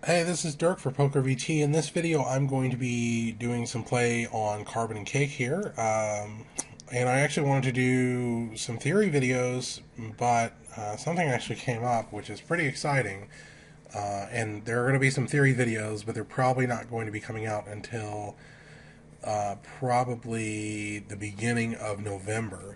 Hey, this is Dirk for Poker VT. In this video, I'm going to be doing some play on Carbon and Cake here. And I actually wanted to do some theory videos, but something actually came up, which is pretty exciting. And there are going to be some theory videos, but they're probably not going to be coming out until probably the beginning of November.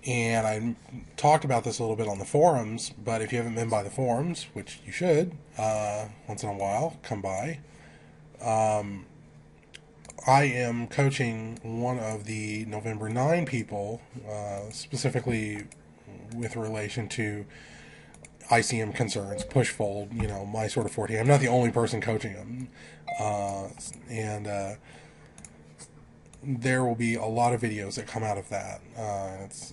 And I talked about this a little bit on the forums, but if you haven't been by the forums, which you should, once in a while, come by. I am coaching one of the November 9 people, specifically with relation to ICM concerns, push fold, my sort of forte. I'm not the only person coaching them. And there will be a lot of videos that come out of that. It's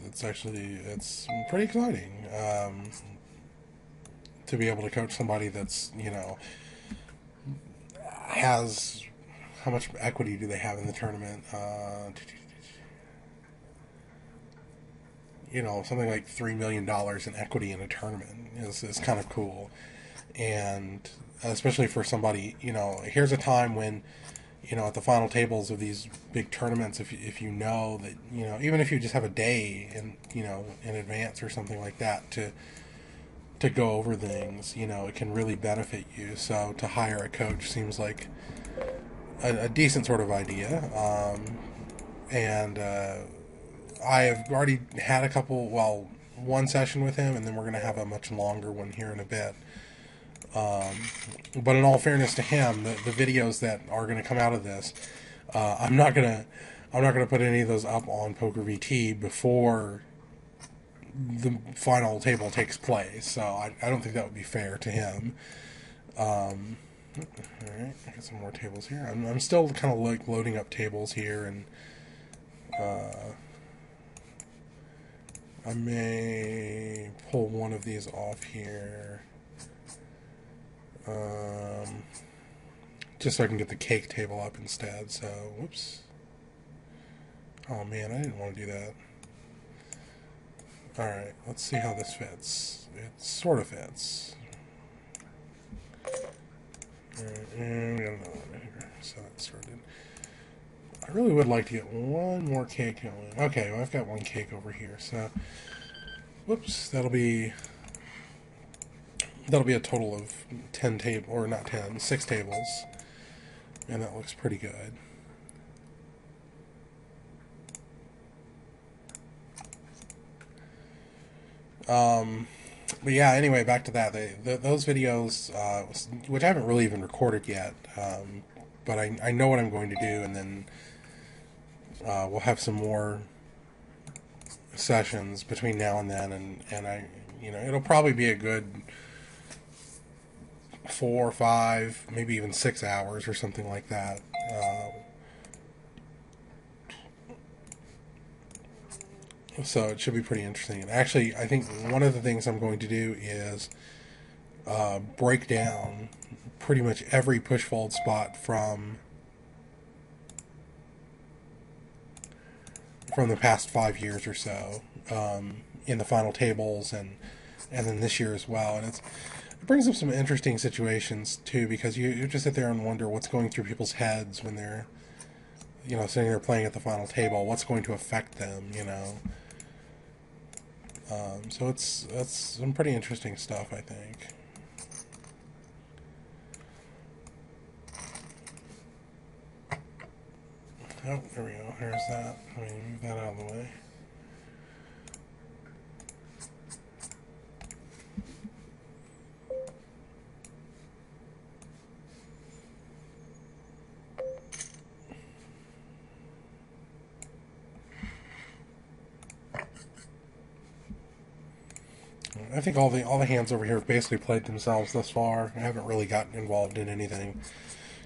pretty exciting to be able to coach somebody that's has how much equity do they have in the tournament? Something like $3 million in equity in a tournament is kind of cool, and especially for somebody, here's a time when at the final tables of these big tournaments, if you know that, even if you just have a day in advance or something like that to go over things, it can really benefit you. So to hire a coach seems like a decent sort of idea. And I have already had one session with him, and then we're going to have a much longer one here in a bit. But in all fairness to him, the videos that are going to come out of this, I'm not gonna put any of those up on Poker VT before the final table takes place. So I don't think that would be fair to him. All right, I got some more tables here. I'm still kind of like loading up tables here, and I may pull one of these off here. Just so I can get the cake table up instead. So, whoops. Oh man, I didn't want to do that. Alright, let's see how this fits. It sort of fits. Alright, and we got another one right here. So that started. I really would like to get one more cake going. Okay, well, I've got one cake over here. So, whoops, that'll be a total of 10 tables, or not 10, 6 tables. And that looks pretty good. But yeah, anyway, back to that. Those videos, which I haven't really even recorded yet, but I know what I'm going to do, and then we'll have some more sessions between now and then, and it'll probably be a good 4 or 5, maybe even 6 hours or something like that. So it should be pretty interesting. And actually, I think one of the things I'm going to do is break down pretty much every push fold spot from the past 5 years or so, in the final tables, and then this year as well. And it brings up some interesting situations too, because you just sit there and wonder what's going through people's heads when they're sitting there playing at the final table. What's going to affect them, so that's some pretty interesting stuff, I think. Oh, there we go. Here's that. Let me move that out of the way. I think all the hands over here have basically played themselves thus far. I haven't really gotten involved in anything.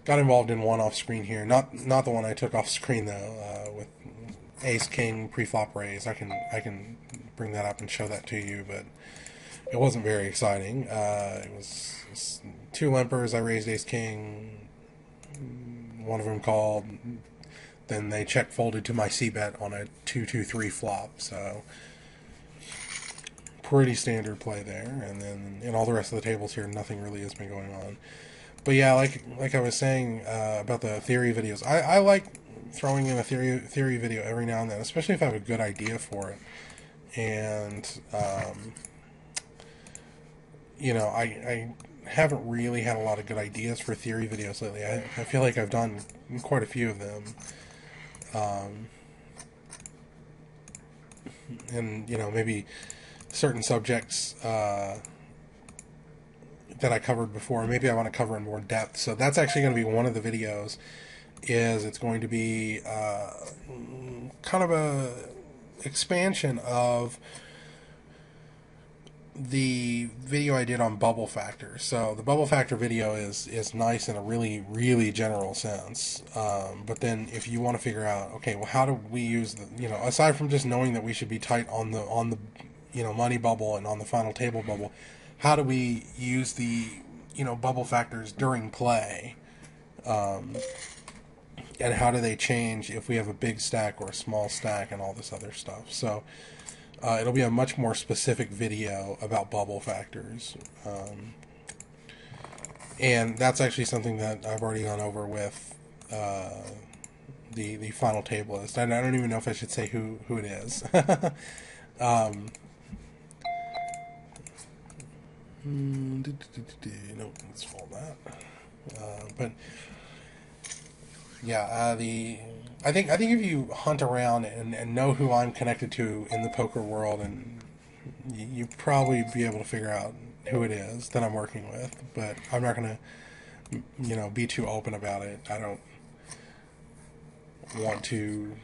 Got involved in one off screen here, not the one I took off screen though, with Ace King pre-flop raise. I can bring that up and show that to you, but it wasn't very exciting. It was 2 limpers. I raised Ace King. One of them called. Then they check folded to my C bet on a 2-2-3 flop. So pretty standard play there. And then in all the rest of the tables here, nothing really has been going on. But yeah, like I was saying about the theory videos, I like throwing in a theory video every now and then, especially if I have a good idea for it. And I haven't really had a lot of good ideas for theory videos lately. I feel like I've done quite a few of them. And maybe certain subjects that I covered before, maybe I want to cover in more depth. So that's actually going to be one of the videos. It's going to be kind of a expansion of the video I did on bubble factor. So the bubble factor video is nice in a really, really general sense. But then if you want to figure out, okay, well, how do we use the, aside from just knowing that we should be tight on the money bubble and on the final table bubble, how do we use the bubble factors during play? And how do they change if we have a big stack or a small stack and all this other stuff. So it'll be a much more specific video about bubble factors. And that's actually something that I've already gone over with the final table list. I don't even know if I should say who it is. No, let's fold that. But yeah, I think if you hunt around and know who I'm connected to in the poker world, and you probably be able to figure out who it is that I'm working with. But I'm not gonna be too open about it. I don't want to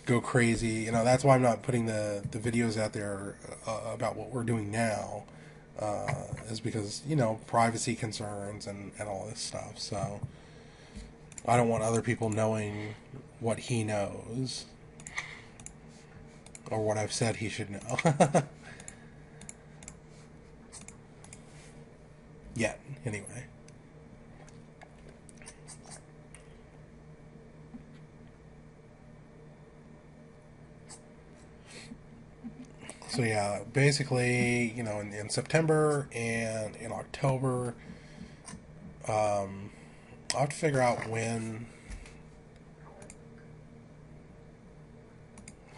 go crazy. That's why I'm not putting the videos out there about what we're doing now. Is because privacy concerns and all this stuff. So I don't want other people knowing what he knows or what I've said he should know. Yet, anyway. So yeah, basically, in September and in October, I'll have to figure out when.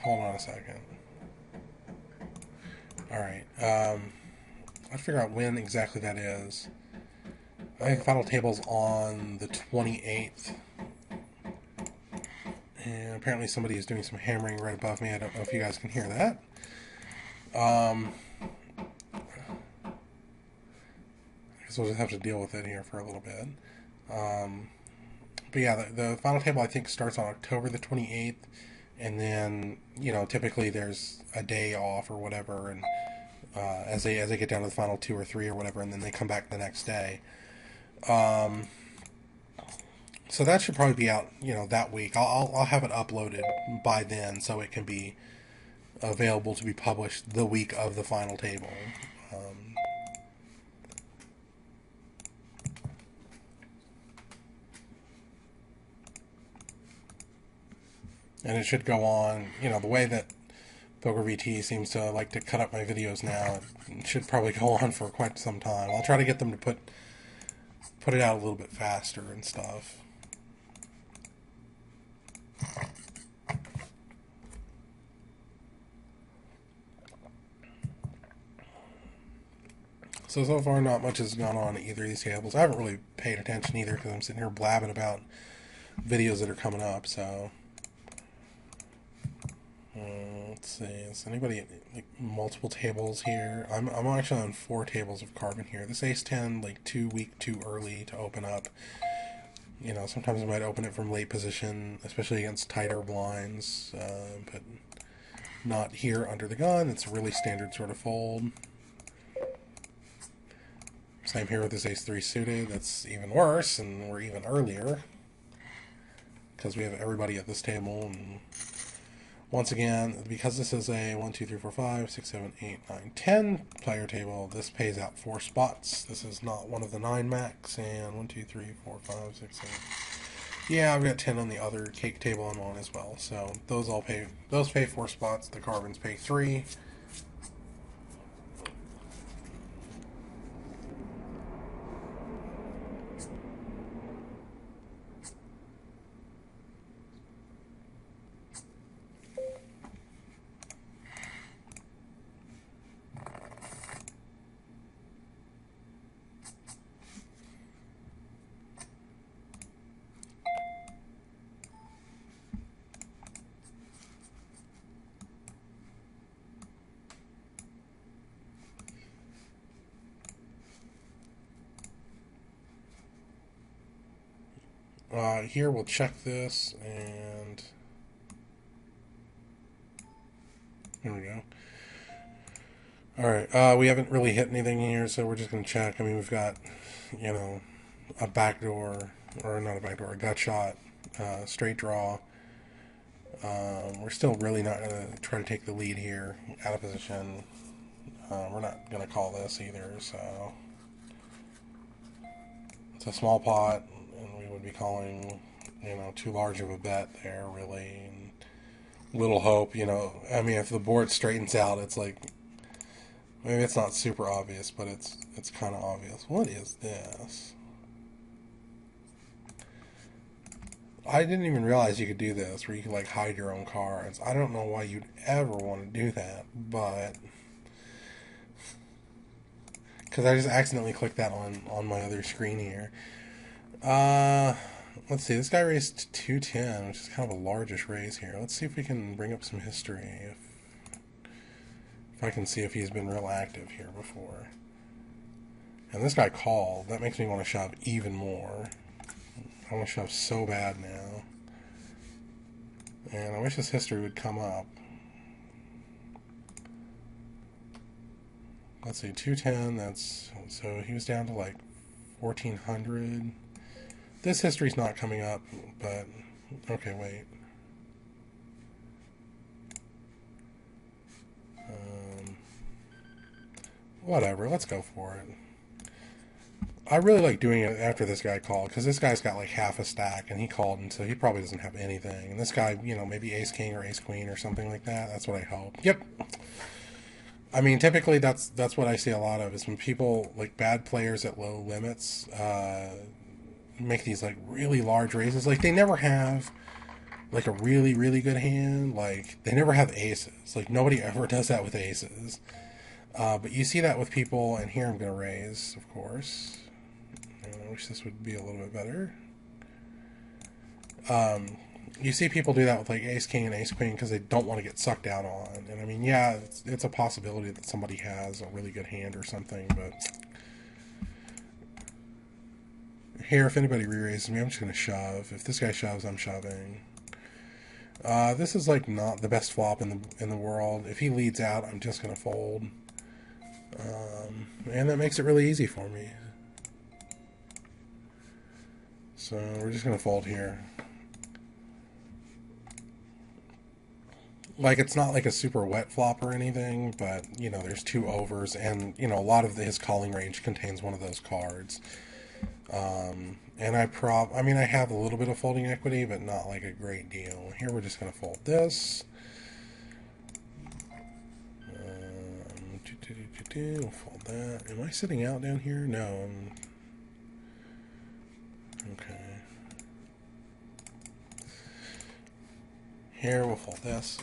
Hold on a second. All right, I'll figure out when exactly that is. I think final table's on the 28th. And apparently somebody is doing some hammering right above me. I don't know if you guys can hear that. I guess we'll just have to deal with it here for a little bit. But yeah, the final table I think starts on October the 28th, and then typically there's a day off or whatever, and as they get down to the final 2 or 3 or whatever, and then they come back the next day. So that should probably be out that week. I'll have it uploaded by then, so it can be available to be published the week of the final table. And it should go on, the way that Poker VT seems to like to cut up my videos now, it should probably go on for quite some time. I'll try to get them to put it out a little bit faster and stuff. So far not much has gone on at either of these tables. I haven't really paid attention either because I'm sitting here blabbing about videos that are coming up, so let's see, is anybody like multiple tables here? I'm actually on 4 tables of carbon here. This ace-10 like too early to open up. Sometimes I might open it from late position, especially against tighter blinds, but not here under the gun. It's a really standard sort of fold. Same here with this ace-3 suited. That's even worse, and we're even earlier because we have everybody at this table. And once again, because this is a 1, 2, 3, 4, 5, 6, 7, 8, 9, 10 player table, this pays out 4 spots. This is not one of the 9 max. And 1, 2, 3, 4, 5, 6, 7. Yeah, I've got 10 on the other cake table I'm on as well. So those pay 4 spots. The carbons pay 3. Here we'll check this, and here we go. Alright, we haven't really hit anything here, so we're just going to check. I mean, we've got, you know, a backdoor, or not a backdoor, a gut shot, straight draw. We're still really not going to try to take the lead here, out of position. We're not going to call this either, so it's a small pot, and we would be calling, you know, too large of a bet there, really. And little hope, you know. I mean, if the board straightens out, it's like, maybe it's not super obvious, but it's kind of obvious. What is this? I didn't even realize you could do this, where you could like hide your own cards. I don't know why you'd ever want to do that, but because I just accidentally clicked that on my other screen here. Let's see. This guy raised 210, which is kind of a largish raise here. Let's see if we can bring up some history. If I can see if he's been real active here before. And this guy called. That makes me want to shove even more. I want to shove so bad now. And I wish this history would come up. Let's see, 210, that's, so he was down to like 1400. This history's not coming up, but, okay, wait. Whatever, let's go for it. I really like doing it after this guy called, because this guy's got like half a stack, and he called, and so he probably doesn't have anything. And this guy, you know, maybe ace king or ace queen or something like that. That's what I hope. Yep. I mean, typically that's what I see a lot of, is when people, like bad players at low limits, make these like really large raises. Like they never have like a really, really good hand. Like they never have aces. Like nobody ever does that with aces. But you see that with people, and here I'm going to raise, of course. I wish this would be a little bit better. You see people do that with like ace king and ace queen because they don't want to get sucked out on. And I mean, yeah, it's a possibility that somebody has a really good hand or something, but here, if anybody re-raises me, I'm just going to shove. If this guy shoves, I'm shoving. This is like not the best flop in the world. If he leads out, I'm just going to fold. And that makes it really easy for me. So we're just going to fold here. Like, it's not like a super wet flop or anything, but, you know, there's two overs, and, you know, a lot of his calling range contains one of those cards. And I mean, I have a little bit of folding equity, but not like a great deal. Here we're just going to fold this. We'll fold that. Am I sitting out down here? No. Okay. Here we'll fold this.